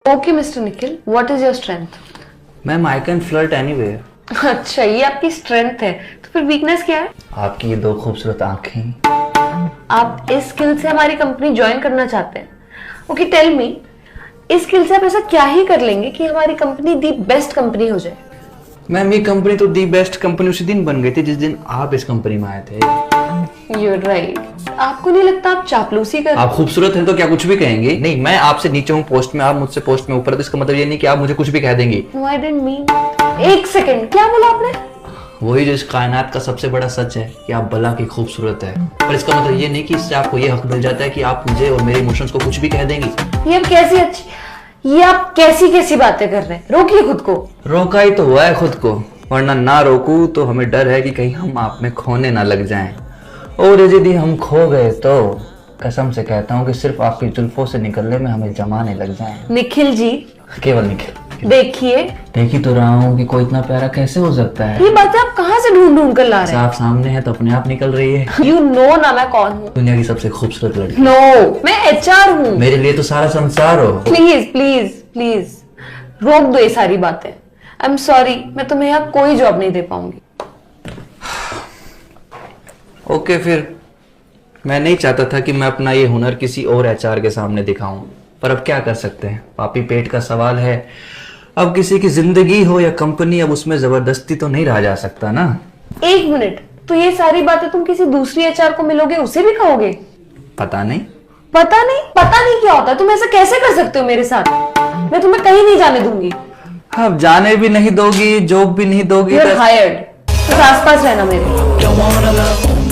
Okay mister Nikhil, what is your strength? Ma'am I can flirt anywhere. अच्छा, ये आपकी strength है, तो फिर वीकनेस क्या है? आपकी ये दो खूबसूरत आंखें। आप इस स्किल से हमारी कंपनी ज्वाइन करना चाहते हैं? ओके टेल मी, इस स्किल से आप ऐसा क्या ही कर लेंगे कि हमारी कंपनी दी बेस्ट कंपनी हो जाए? मैम ये कंपनी तो दी बेस्ट कंपनी उसी दिन बन गई थी जिस दिन आप इस कंपनी में आए थे। You're right. आपको नहीं लगता आप चापलूसी कर? आप खूबसूरत हैं तो क्या कुछ भी कहेंगे? नहीं, मैं आपसे नीचे हूँ पोस्ट में, आप मुझसे पोस्ट में ऊपर, तो इसका मतलब ये नहीं कि आप मुझे कुछ भी कह देंगी। No, I didn't mean. एक सेकंड, क्या बोला आपने? वही जो इस कायनात का सबसे बड़ा सच है कि आप भला की खूबसूरत है, पर इसका मतलब ये नहीं कि इससे आपको ये हक मिल जाता है कि आप मुझे और मेरे इमोशंस को कुछ भी कह देंगी। ये आप कैसी बातें कर रहे हैं? रोकिए खुद को। रोका ही तो हुआ है खुद को, वरना ना रोकूं तो हमें डर है कि कहीं हम आप में खोने ना लग जाएं, और यदि हम खो गए तो कसम से कहता हूँ कि सिर्फ आपकी जुल्फों से निकलने में हमें जमाने लग जाएं। निखिल जी, केवल निखिल। देखिए, देख ही तो रहा हूँ कि कोई इतना प्यारा कैसे हो सकता है। ये बातें आप कहाँ से ढूंढ कर ला रहे हैं? आप सामने है तो अपने आप निकल रही है। You know ना मैं कौन हूँ? दुनिया की सबसे खूबसूरत लड़की। नो, मैं HR हूँ। मेरे लिए तो सारा संसार हो। प्लीज प्लीज प्लीज रोक दो ये सारी बातें। आई एम सॉरी, मैं तुम्हें यहाँ कोई जॉब नहीं दे पाऊंगी। ओके, फिर मैं नहीं चाहता था कि मैं अपना ये हुनर किसी और HR के सामने दिखाऊं, पर अब क्या कर सकते हैं, पापी पेट का सवाल है। अब किसी की जिंदगी हो या कंपनी, अब उसमें जबरदस्ती तो नहीं रहा जा सकता ना। एक मिनट, तो ये सारी बातें तुम किसी दूसरी HR को मिलोगे उसे भी कहोगे? पता नहीं पता नहीं क्या होता है? तुम ऐसा कैसे कर सकते हो मेरे साथ? मैं तुम्हें कहीं नहीं जाने दूंगी। अब जाने भी नहीं दोगी, जॉब भी नहीं दोगी। You're hired। बस आसपास रहना मेरे।